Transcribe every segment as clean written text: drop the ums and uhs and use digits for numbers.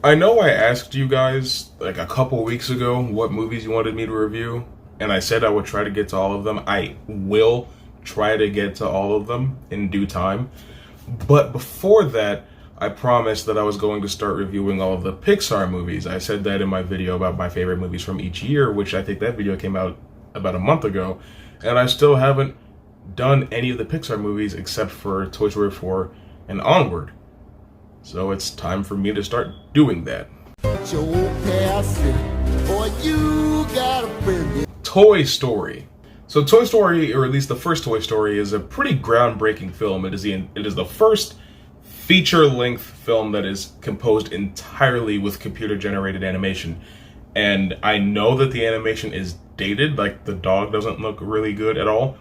I know I asked you guys like a couple weeks ago what movies you wanted me to review, and I said I would try to get to all of them. I will try to get to all of them in due time. But before that, I promised that I was going to start reviewing all of the Pixar movies. I said that in my video about my favorite movies from each year, which I think that video came out about a month ago, and I still haven't done any of the Pixar movies except for Toy Story 4 and Onward. So it's time for me to start doing that. Toy Story. So Toy Story, or at least the first Toy Story, is a pretty groundbreaking film. It is the first feature-length film that is composed entirely with computer-generated animation. And I know that the animation is dated, like the dog doesn't look really good at all.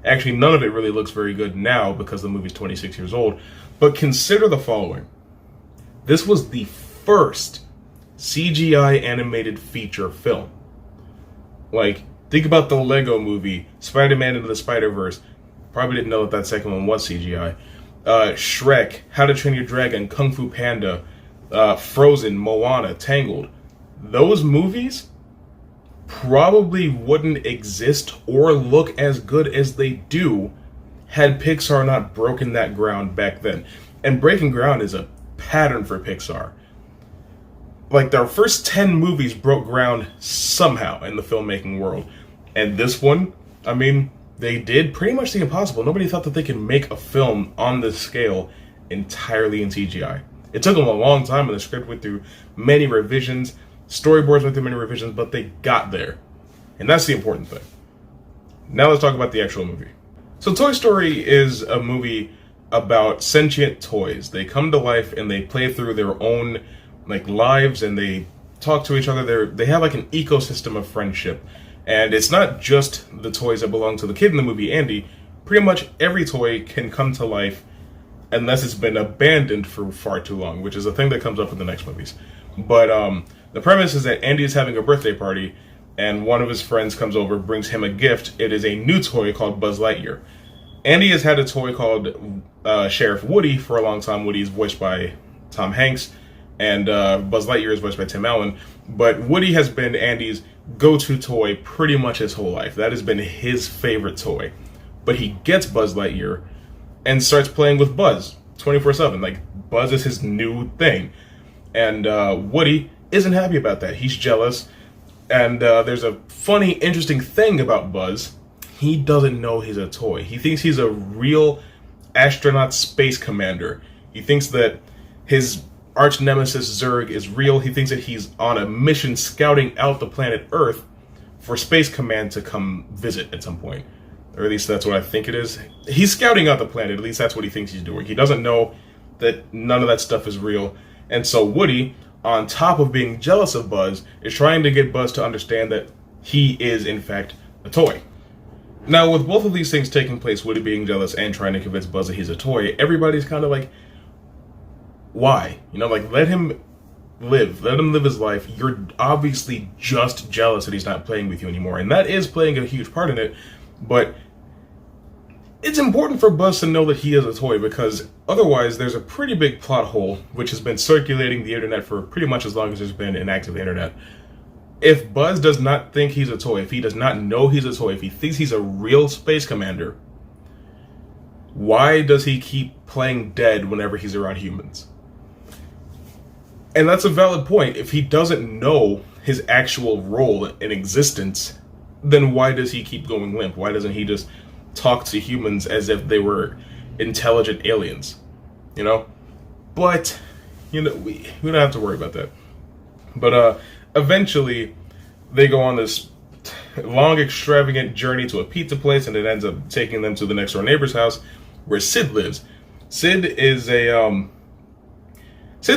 Actually, none of it really looks very good now because the movie's 26 years old. But consider the following. This was the first CGI animated feature film. Like, think about the Lego movie, Spider-Man Into the Spider-Verse. Probably didn't know that second one was CGI. Shrek, How to Train Your Dragon, Kung Fu Panda, Frozen, Moana, Tangled. Those movies probably wouldn't exist or look as good as they do had Pixar not broken that ground back then. And breaking ground is a pattern for Pixar. Like, their first 10 movies broke ground somehow in the filmmaking world. And this one, I mean, they did pretty much the impossible. Nobody thought that they could make a film on this scale entirely in CGI. It took them a long time, and the script went through many revisions. Storyboards went through many revisions, but they got there. And that's the important thing. Now let's talk about the actual movie. So Toy Story is a movie about sentient toys. They come to life and they play through their own lives, and they talk to each other. They have like an ecosystem of friendship. And it's not just the toys that belong to the kid in the movie, Andy. Pretty much every toy can come to life unless it's been abandoned for far too long, which is a thing that comes up in the next movies. But the premise is that Andy is having a birthday party, and one of his friends comes over, brings him a gift. It is a new toy called Buzz Lightyear. Andy has had a toy called Sheriff Woody for a long time. Woody is voiced by Tom Hanks, and Buzz Lightyear is voiced by Tim Allen. But Woody has been Andy's go-to toy pretty much his whole life. That has been his favorite toy. But he gets Buzz Lightyear and starts playing with Buzz 24/7. Like, Buzz is his new thing. And Woody isn't happy about that. He's jealous. And there's a funny, interesting thing about Buzz. He doesn't know he's a toy. He thinks he's a real astronaut space commander. He thinks that his arch nemesis Zurg is real. He thinks that he's on a mission scouting out the planet Earth for Space Command to come visit at some point. Or at least that's what I think it is. He's scouting out the planet. At least that's what he thinks he's doing. He doesn't know that none of that stuff is real. And so Woody, on top of being jealous of Buzz, is trying to get Buzz to understand that he is, in fact, a toy. Now, with both of these things taking place, Woody being jealous and trying to convince Buzz that he's a toy, everybody's kind of like, why? You know, like, let him live. Let him live his life. You're obviously just jealous that he's not playing with you anymore. And that is playing a huge part in it. But it's important for Buzz to know that he is a toy, because otherwise there's a pretty big plot hole which has been circulating the internet for pretty much as long as there's been an active internet. If Buzz does not think he's a toy, if he does not know he's a toy, if he thinks he's a real space commander, why does he keep playing dead whenever he's around humans? And that's a valid point. If he doesn't know his actual role in existence, then why does he keep going limp? Why doesn't he just talk to humans as if they were intelligent aliens? You know? But, you know, we don't have to worry about that. But eventually, they go on this long, extravagant journey to a pizza place, and it ends up taking them to the next door neighbor's house, where Sid lives. Sid's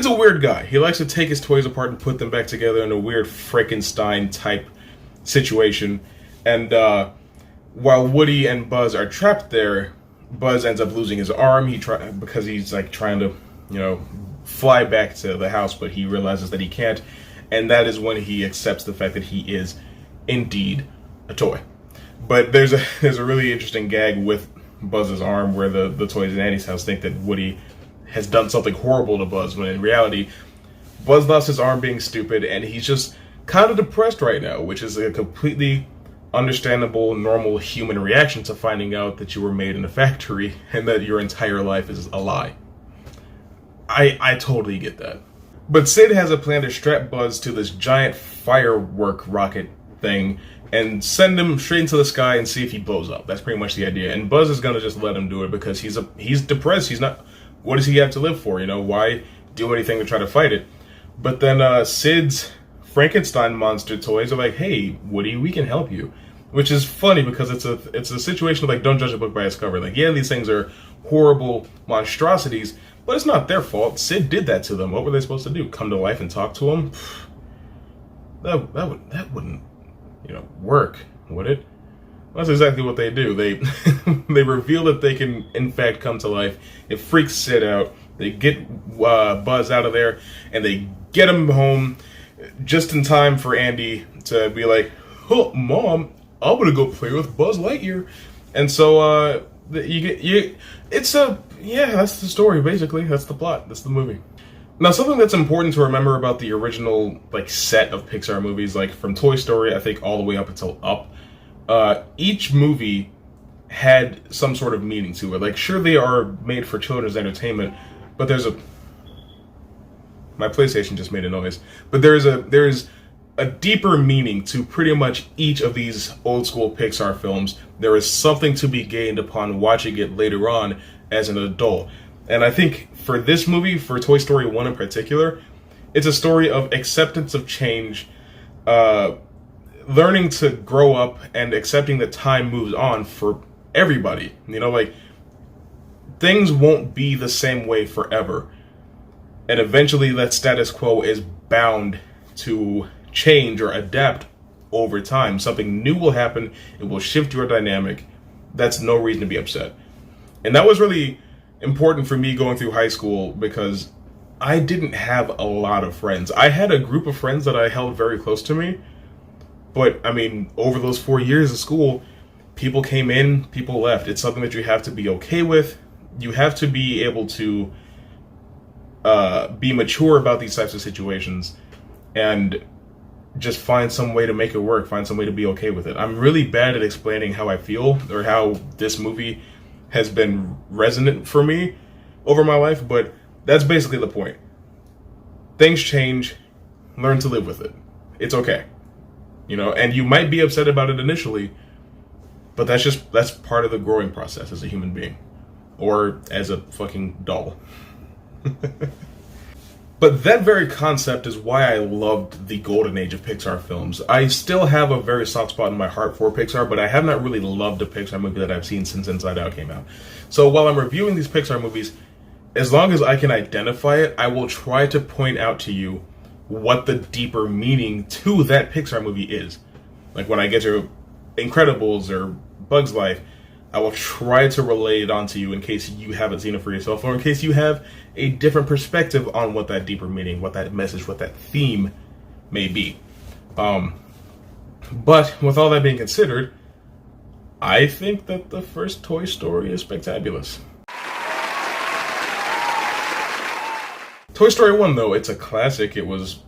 a weird guy. He likes to take his toys apart and put them back together in a weird Frankenstein-type situation. And while Woody and Buzz are trapped there, Buzz ends up losing his arm. Because he's like trying to, fly back to the house, but he realizes that he can't. And that is when he accepts the fact that he is indeed a toy. But there's a really interesting gag with Buzz's arm where the toys in Andy's house think that Woody has done something horrible to Buzz, when in reality, Buzz lost his arm being stupid, and he's just kind of depressed right now, which is a completely understandable, normal human reaction to finding out that you were made in a factory and that your entire life is a lie. I totally get that. But Sid has a plan to strap Buzz to this giant firework rocket thing and send him straight into the sky and see if he blows up. That's pretty much the idea. And Buzz is gonna just let him do it because he's depressed. He's not. What does he have to live for? You know, why do anything to try to fight it? But then Sid's Frankenstein monster toys are like, "Hey, Woody, we can help you," which is funny because it's a situation of like, don't judge a book by its cover. Like, yeah, these things are horrible monstrosities, but it's not their fault. Sid did that to them. What were they supposed to do? Come to life and talk to him? That wouldn't, work, would it? That's exactly what they do. They they reveal that they can, in fact, come to life. It freaks Sid out. They get Buzz out of there, and they get him home just in time for Andy to be like, "Oh, Mom, I'm gonna go play with Buzz Lightyear." And so that's the story basically. That's the plot. That's the movie. Now, something that's important to remember about the original set of Pixar movies, like from Toy Story, I think all the way up until Up, each movie had some sort of meaning to it. Like, sure, they are made for children's entertainment, but my PlayStation just made a noise. But there's a deeper meaning to pretty much each of these old school Pixar films. There is something to be gained upon watching it later on as an adult. And I think for this movie, for Toy Story 1 in particular, it's a story of acceptance of change, learning to grow up and accepting that time moves on for everybody. Things won't be the same way forever. And eventually that status quo is bound to change or adapt over time. Something new will happen. It will shift your dynamic. That's no reason to be upset. And that was really important for me going through high school because I didn't have a lot of friends. I had a group of friends that I held very close to me. But, over those 4 years of school, people came in, people left. It's something that you have to be okay with. You have to be able to be mature about these types of situations and just find some way to make it work, find some way to be okay with it. I'm really bad at explaining how I feel or how this movie has been resonant for me over my life, but that's basically the point. Things change, learn to live with it. It's okay. And you might be upset about it initially, but that's part of the growing process as a human being. Or as a fucking doll. But that very concept is why I loved the golden age of Pixar films. I still have a very soft spot in my heart for Pixar, but I have not really loved a Pixar movie that I've seen since Inside Out came out. So while I'm reviewing these Pixar movies, as long as I can identify it, I will try to point out to you what the deeper meaning to that Pixar movie is. Like when I get to Incredibles or Bug's Life, I will try to relay it onto you in case you haven't seen it for yourself, or in case you have a different perspective on what that deeper meaning, what that message, what that theme may be. But with all that being considered, I think that the first Toy Story is spectabulous. Toy Story 1, though, it's a classic. It was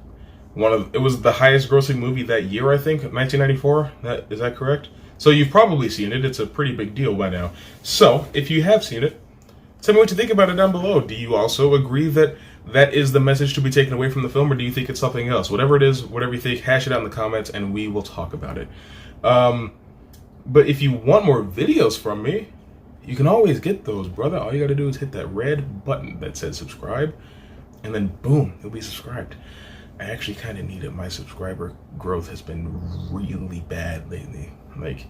the highest grossing movie that year, I think, 1994. Is that correct? So you've probably seen it. It's a pretty big deal by now. So, if you have seen it, tell me what you think about it down below. Do you also agree that that is the message to be taken away from the film, or do you think it's something else? Whatever it is, whatever you think, hash it out in the comments, and we will talk about it. But if you want more videos from me, you can always get those, brother. All you gotta do is hit that red button that says subscribe, and then boom, you'll be subscribed. I actually kind of need it. My subscriber growth has been really bad lately. Like,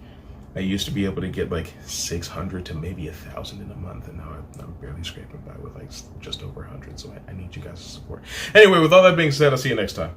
I used to be able to get like 600 to maybe 1,000 in a month, and now I'm barely scraping by with like just over 100. So I need you guys' support. Anyway, with all that being said, I'll see you next time.